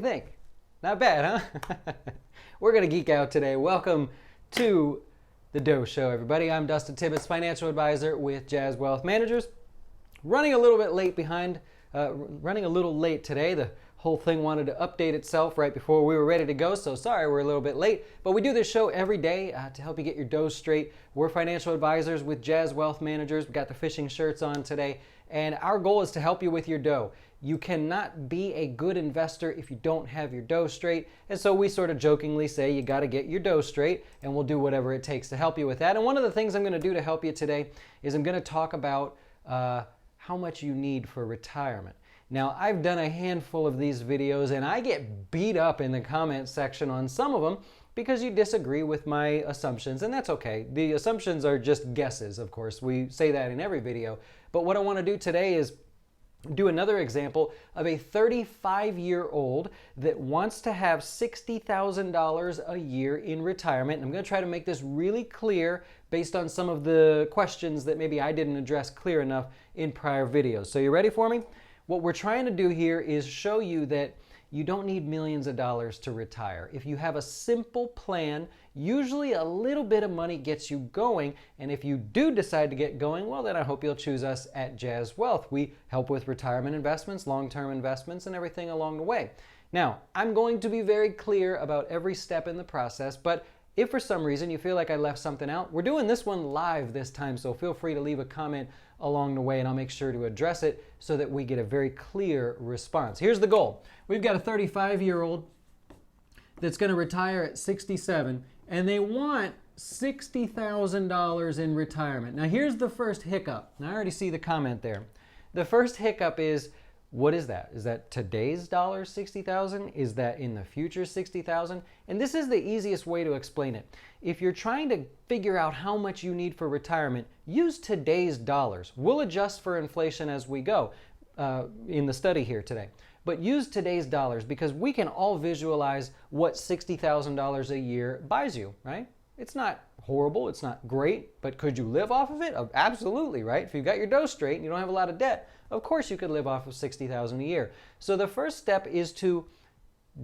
think? Not bad, huh? We're going to geek out today. Welcome to the Doe Show, everybody. I'm Dustin Tibbetts, financial advisor with Jazz Wealth Managers. Running a little bit late today. The whole thing wanted to update itself right before we were ready to go, so sorry we're a little bit late. But we do this show every day to help you get your dough straight. We're financial advisors with Jazz Wealth Managers. We've got the fishing shirts on today, and our goal is to help you with your dough. You cannot be a good investor if you don't have your dough straight, and so we sort of jokingly say you got to get your dough straight, and we'll do whatever it takes to help you with that. And one of the things I'm going to do to help you today is I'm going to talk about how much you need for retirement. Now, I've done a handful of these videos, and I get beat up in the comment section on some of them because you disagree with my assumptions, and that's okay. The assumptions are just guesses, of course. We say that in every video. But what I want to do today is do another example of a 35-year-old that wants to have $60,000 a year in retirement. And I'm going to try to make this really clear based on some of the questions that maybe I didn't address clear enough in prior videos. So you ready for me? What we're trying to do here is show you that you don't need millions of dollars to retire. If you have a simple plan, usually a little bit of money gets you going. And if you do decide to get going, well, then I hope you'll choose us at Jazz Wealth. We help with retirement investments, long-term investments, and everything along the way. Now, I'm going to be very clear about every step in the process, but if for some reason you feel like I left something out, we're doing this one live this time, so feel free to leave a comment along the way and I'll make sure to address it so that we get a very clear response. Here's the goal. We've got a 35-year-old that's going to retire at 67 and they want $60,000 in retirement. Now here's the first hiccup. Now I already see the comment there. The first hiccup is, what is that? Is that today's dollars, 60,000? Is that in the future 60,000? And this is the easiest way to explain it. If you're trying to figure out how much you need for retirement, use today's dollars. We'll adjust for inflation as we go in the study here today. But use today's dollars because we can all visualize what $60,000 a year buys you, right? It's not horrible, it's not great, but could you live off of it? Absolutely, right? If you got your dough straight and you don't have a lot of debt, of course you could live off of $60,000 a year. So the first step is to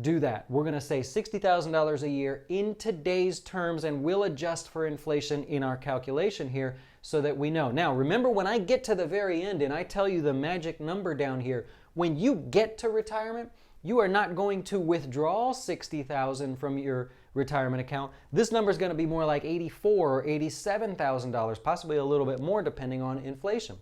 do that. We're going to say $60,000 a year in today's terms, and we'll adjust for inflation in our calculation here so that we know. Now, remember when I get to the very end and I tell you the magic number down here, when you get to retirement, you are not going to withdraw $60,000 from your retirement account. This number is going to be more like $84,000 or $87,000, possibly a little bit more depending on inflation.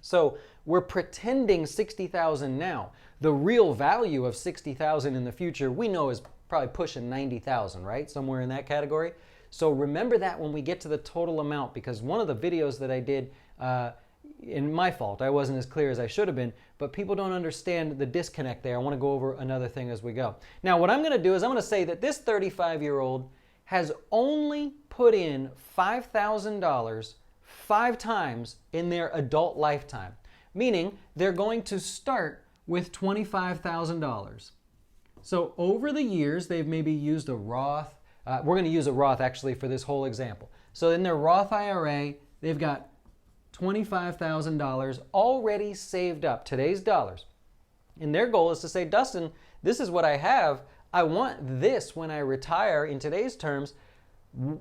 So we're pretending $60,000 now. The real value of $60,000 in the future we know is probably pushing $90,000, right? Somewhere in that category. So remember that when we get to the total amount, because one of the videos that I did, in my fault, I wasn't as clear as I should have been, but people don't understand the disconnect there. I want to go over another thing as we go. Now what I'm going to do is I'm going to say that this 35-year-old has only put in $5,000 5 times in their adult lifetime, meaning they're going to start with $25,000. So over the years, they've maybe used a Roth. We're going to use a Roth actually for this whole example. So in their Roth IRA, they've got $25,000 already saved up, today's dollars. And their goal is to say, Dustin, this is what I have. I want this when I retire in today's terms.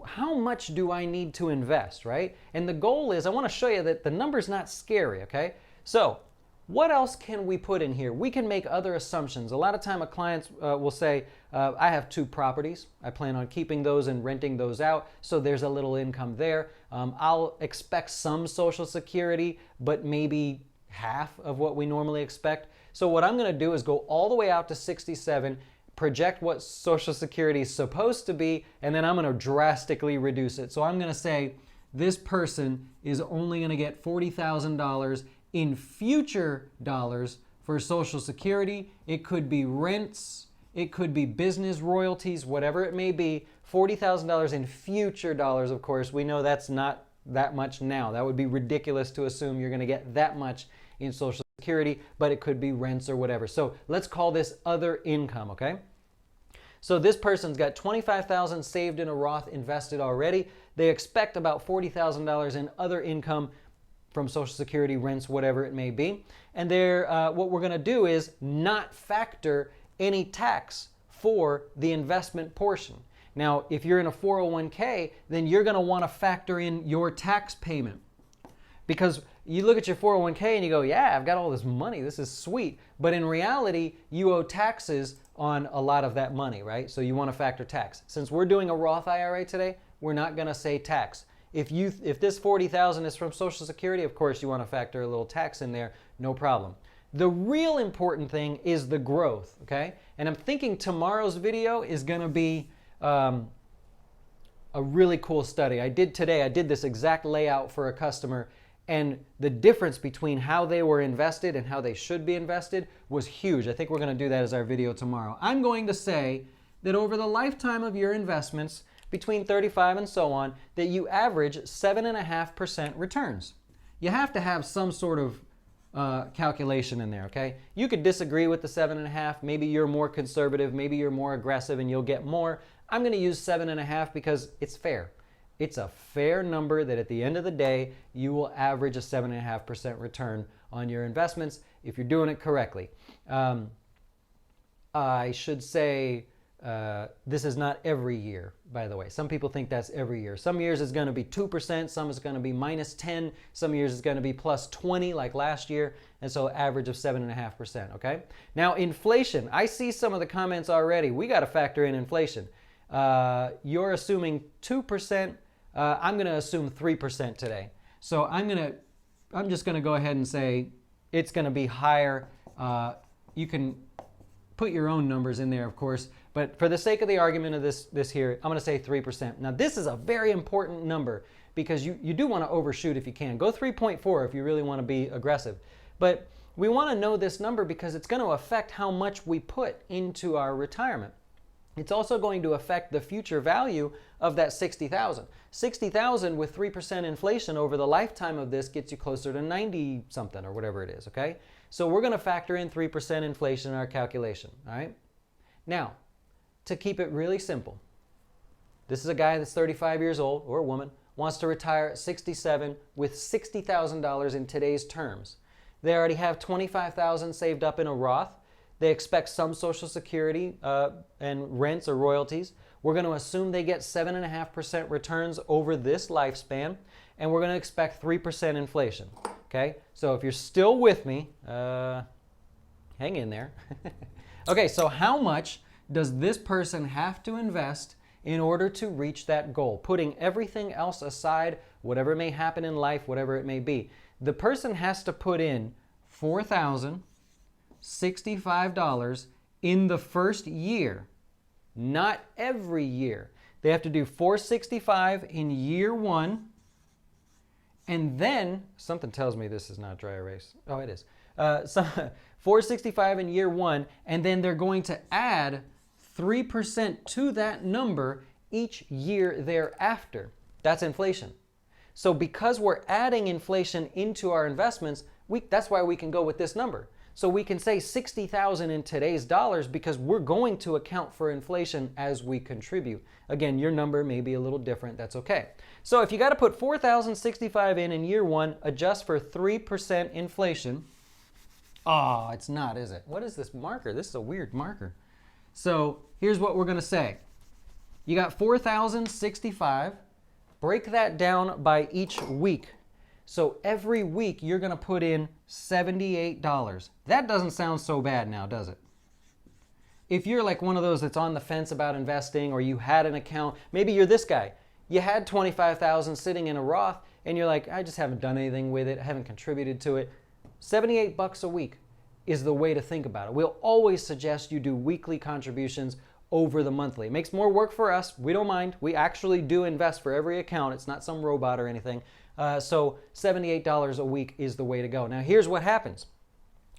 How much do I need to invest, right? And the goal is, I want to show you that the number's not scary, okay? So what else can we put in here? We can make other assumptions. A lot of time a client will say, I have 2 properties. I plan on keeping those and renting those out, so there's a little income there. I'll expect some Social Security, but maybe half of what we normally expect. So what I'm going to do is go all the way out to 67, project what Social Security is supposed to be, and then I'm going to drastically reduce it. So I'm going to say this person is only going to get $40,000 in future dollars for Social Security. It could be rents, it could be business royalties, whatever it may be. $40,000 in future dollars, of course. We know that's not that much now. That would be ridiculous to assume you're going to get that much in Social Security, but it could be rents or whatever. So let's call this other income, okay? So this person's got $25,000 saved in a Roth invested already. They expect about $40,000 in other income from Social Security, rents, whatever it may be. And what we're going to do is not factor any tax for the investment portion. Now, if you're in a 401k, then you're going to want to factor in your tax payment. Because you look at your 401k and you go, yeah, I've got all this money, this is sweet. But in reality, you owe taxes on a lot of that money, right? So you want to factor tax. Since we're doing a Roth IRA today, we're not going to say tax. If this $40,000 is from Social Security, of course you want to factor a little tax in there, no problem. The real important thing is the growth, okay? And I'm thinking tomorrow's video is going to be a really cool study. I did this exact layout for a customer, and the difference between how they were invested and how they should be invested was huge. I think we're going to do that as our video tomorrow. I'm going to say that over the lifetime of your investments, between 35 and so on, that you average 7.5% returns. You have to have some sort of calculation in there, okay? You could disagree with the 7.5. Maybe you're more conservative, maybe you're more aggressive and you'll get more. I'm going to use 7.5 because it's fair. It's a fair number that at the end of the day, you will average a 7.5% return on your investments if you're doing it correctly. I should say this is not every year, by the way. Some people think that's every year. Some years it's going to be 2%, some is going to be -10, some years it's going to be +20 like last year, and so average of 7.5%, okay? Now inflation, I see some of the comments already. We got to factor in inflation. You're assuming 2%. I'm going to assume 3% today. So I'm just going to go ahead and say it's going to be higher. You can put your own numbers in there, of course, but for the sake of the argument of this here, I'm going to say 3%. Now this is a very important number because you do want to overshoot if you can. Go 3.4 if you really want to be aggressive. But we want to know this number because it's going to affect how much we put into our retirement. It's also going to affect the future value of that $60,000. $60,000 with 3% inflation over the lifetime of this gets you closer to 90 something or whatever it is, okay? So we're going to factor in 3% inflation in our calculation, all right? Now, to keep it really simple, this is a guy that's 35 years old, or a woman, wants to retire at 67 with $60,000 in today's terms. They already have $25,000 saved up in a Roth. They expect some Social Security and rents or royalties. We're going to assume they get 7.5% returns over this lifespan, and we're going to expect 3% inflation. Okay, so if you're still with me, hang in there. Okay, so how much does this person have to invest in order to reach that goal? Putting everything else aside, whatever may happen in life, whatever it may be. The person has to put in $4,065 in the first year, not every year. They have to do $465 in year one, and then, something tells me this is not dry erase. Oh, it is. $465 in year one, and then they're going to add 3% to that number each year thereafter. That's inflation. So because we're adding inflation into our investments, that's why we can go with this number. So we can say $60,000 in today's dollars because we're going to account for inflation as we contribute. Again, your number may be a little different. That's okay. So if you got to put $4,065 in year one, adjust for 3% inflation. Oh, it's not, is it? What is this marker? This is a weird marker. So here's what we're going to say. You got $4,065. Break that down by each week. So every week you're going to put in $78. That doesn't sound so bad now, does it? If you're like one of those that's on the fence about investing, or you had an account, maybe you're this guy. You had $25,000 sitting in a Roth and you're like, I just haven't done anything with it. I haven't contributed to it. $78 a week is the way to think about it. We'll always suggest you do weekly contributions over the monthly. It makes more work for us. We don't mind. We actually do invest for every account. It's not some robot or anything. So $78 a week is the way to go. Now here's what happens.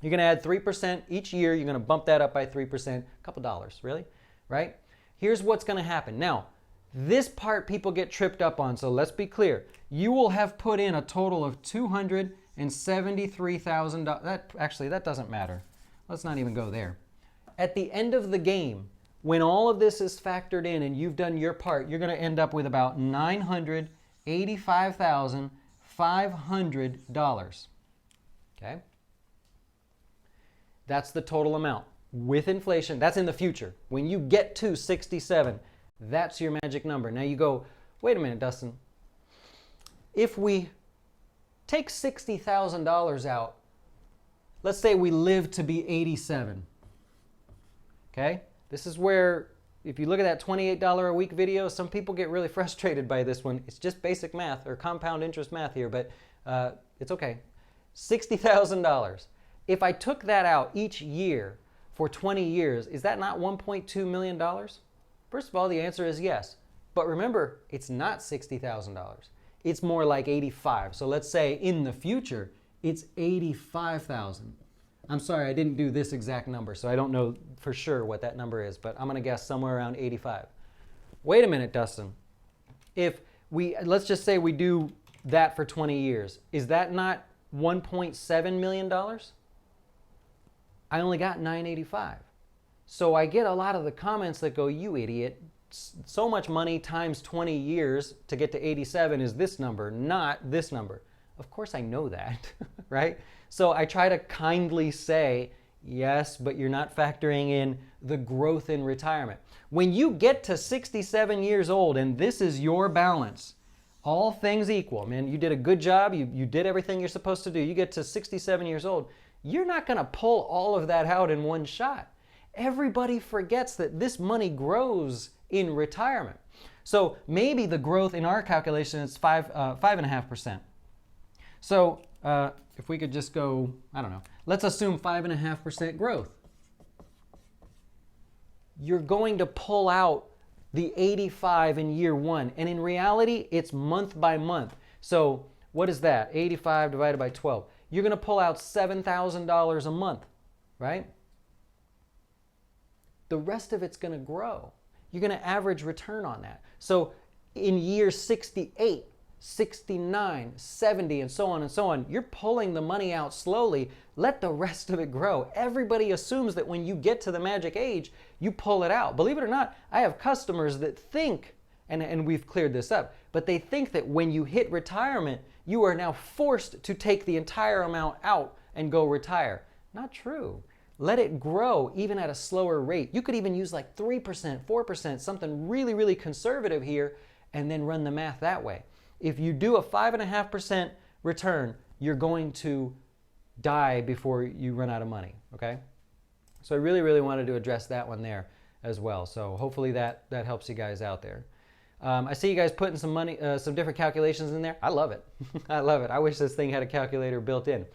You're going to add 3% each year. You're going to bump that up by 3%, a couple dollars, really, right? Here's what's going to happen. Now, this part people get tripped up on, so let's be clear. You will have put in a total of $273,000. That doesn't matter. Let's not even go there. At the end of the game, when all of this is factored in and you've done your part, you're going to end up with about $985,500. Okay? That's the total amount. with inflation. That's in the future. When you get to 67, that's your magic number. Now you go, wait a minute, Dustin. If we take $60,000 out, let's say we live to be 87. Okay? This is where, if you look at that $28 a week video, some people get really frustrated by this one. It's just basic math or compound interest math here, but it's okay. $60,000. If I took that out each year for 20 years, is that not $1.2 million? First of all, the answer is yes. But remember, it's not $60,000. It's more like 85. So let's say in the future, it's 85,000. I'm sorry, I didn't do this exact number, so I don't know for sure what that number is, but I'm going to guess somewhere around 85. Wait a minute, Dustin. Let's just say we do that for 20 years. Is that not $1.7 million? I only got 985. So I get a lot of the comments that go, you idiot, so much money times 20 years to get to 87 is this number, not this number. Of course I know that, right? So I try to kindly say, yes, but you're not factoring in the growth in retirement. When you get to 67 years old and this is your balance, all things equal, man, you did a good job, you did everything you're supposed to do, you get to 67 years old, you're not going to pull all of that out in one shot. Everybody forgets that this money grows in retirement. So maybe the growth in our calculation is 5.5%. So if we could just go, I don't know, let's assume 5.5% growth. You're going to pull out the 85 in year one. And in reality, it's month by month. So what is that? 85 divided by 12. You're going to pull out $7,000 a month, right? The rest of it's going to grow. You're going to average return on that. So in year 68, 69, 70, and so on, you're pulling the money out slowly. Let the rest of it grow. Everybody assumes that when you get to the magic age, you pull it out. Believe it or not, I have customers that think, and we've cleared this up, but they think that when you hit retirement, you are now forced to take the entire amount out and go retire. Not true. Let it grow even at a slower rate. You could even use like 3%, 4%, something really, really conservative here, and then run the math that way. If you do a 5.5% return, you're going to die before you run out of money, okay? So I really, really wanted to address that one there as well. So hopefully that helps you guys out there. I see you guys putting some money, some different calculations in there. I love it. I love it. I wish this thing had a calculator built in.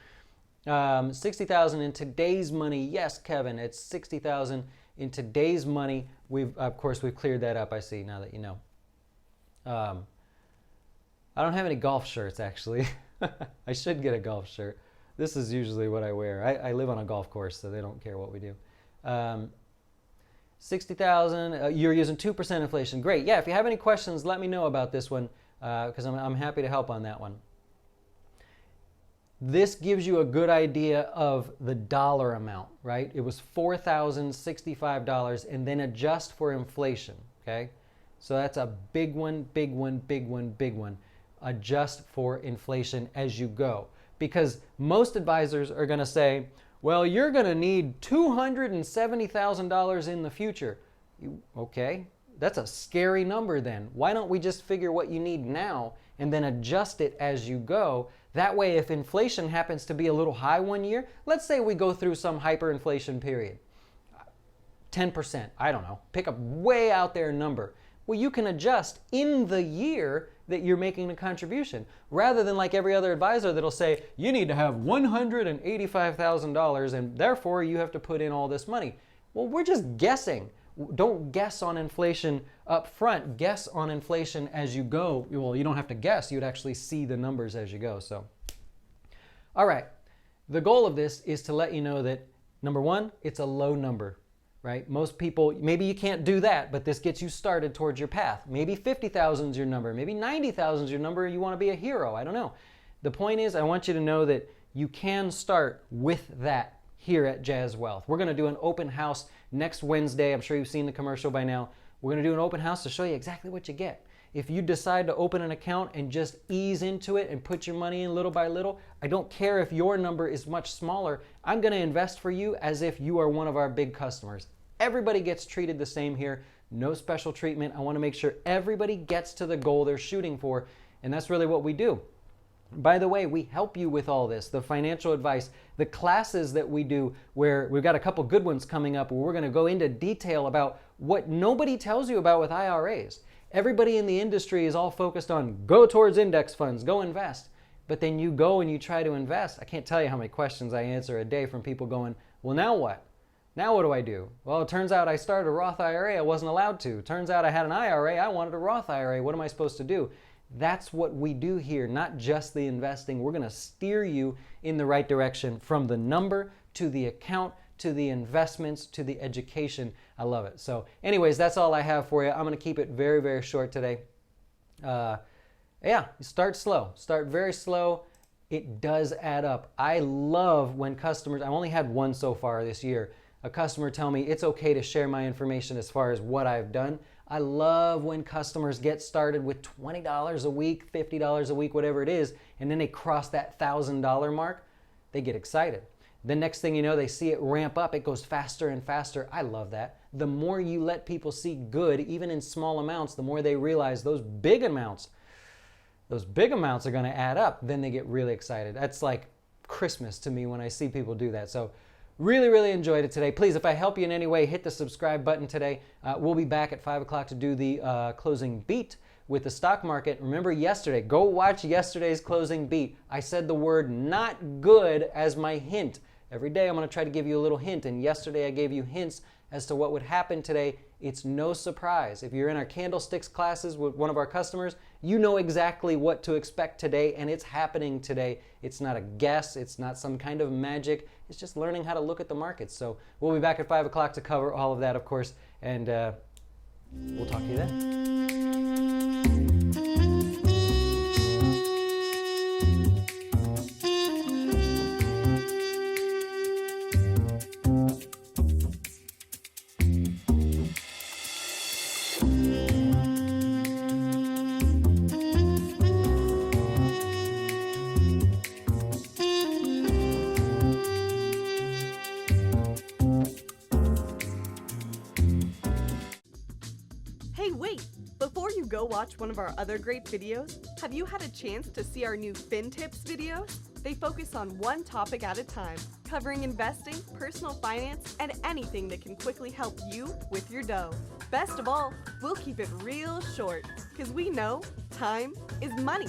60,000 in today's money. Yes, Kevin, it's 60,000 in today's money. Of course, we've cleared that up. I see now that you know. I don't have any golf shirts actually. I should get a golf shirt. This is usually what I wear. I live on a golf course, so they don't care what we do. 60,000. You're using 2% inflation. Great. Yeah. If you have any questions, let me know about this one because I'm happy to help on that one. This gives you a good idea of the dollar amount, right? It was $4,065 and then adjust for inflation, okay? So that's a big one, big one, big one, big one. Adjust for inflation as you go. Because most advisors are going to say, well, you're going to need $270,000 in the future. Okay, that's a scary number then. Why don't we just figure what you need now and then adjust it as you go? That way, if inflation happens to be a little high one year, let's say we go through some hyperinflation period, 10%, I don't know, pick a way out there number. Well, you can adjust in the year that you're making the contribution, rather than like every other advisor that'll say, you need to have $185,000 and therefore you have to put in all this money. Well, we're just guessing. Don't guess on inflation up front. Guess on inflation as you go. Well, you don't have to guess. You'd actually see the numbers as you go. So, all right. The goal of this is to let you know that, number one, it's a low number, right? Most people, maybe you can't do that, but this gets you started towards your path. Maybe 50,000 is your number. Maybe 90,000 is your number. You want to be a hero. I don't know. The point is, I want you to know that you can start with that here at Jazz Wealth. We're going to do an open house next Wednesday. I'm sure you've seen the commercial by now. We're going to do an open house to show you exactly what you get. If you decide to open an account and just ease into it and put your money in little by little, I don't care if your number is much smaller. I'm going to invest for you as if you are one of our big customers. Everybody gets treated the same here. No special treatment. I want to make sure everybody gets to the goal they're shooting for, and that's really what we do. By the way, we help you with all this, the financial advice, the classes that we do, where we've got a couple good ones coming up where we're going to go into detail about what nobody tells you about with IRAs. Everybody in the industry is all focused on go towards index funds, go invest. But then you go and you try to invest. I can't tell you how many questions I answer a day from people going, well, now what? Now what do I do? Well, it turns out I started a Roth IRA. I wasn't allowed to. Turns out I had an IRA. I wanted a Roth IRA. What am I supposed to do? That's what we do here, not just the investing. We're going to steer you in the right direction from the number to the account to the investments to the education. I love it. So anyways, that's all I have for you. I'm going to keep it very, very short today. Yeah, start slow. Start very slow. It does add up. I love when customers, I've only had one so far this year, a customer tell me it's okay to share my information as far as what I've done. I love when customers get started with $20 a week, $50 a week, whatever it is, and then they cross that $1,000 mark. They get excited. The next thing you know, they see it ramp up. It goes faster and faster. I love that. The more you let people see good, even in small amounts, the more they realize those big amounts are going to add up. Then they get really excited. That's like Christmas to me when I see people do that. So really, really enjoyed it today. Please, if I help you in any way, hit the subscribe button today. We'll be back at 5 o'clock to do the closing beat with the stock market. Remember yesterday, go watch yesterday's closing beat. I said the word not good as my hint. Every day I'm going to try to give you a little hint, and yesterday I gave you hints as to what would happen today. It's no surprise. If you're in our candlesticks classes with one of our customers, you know exactly what to expect today, and it's happening today. It's not a guess. It's not some kind of magic. It's just learning how to look at the markets. So we'll be back at 5 o'clock to cover all of that, of course, and we'll talk to you then. Hey, wait! Before you go watch one of our other great videos, have you had a chance to see our new Fin Tips videos? They focus on one topic at a time, covering investing, personal finance, and anything that can quickly help you with your dough. Best of all, we'll keep it real short, because we know time is money.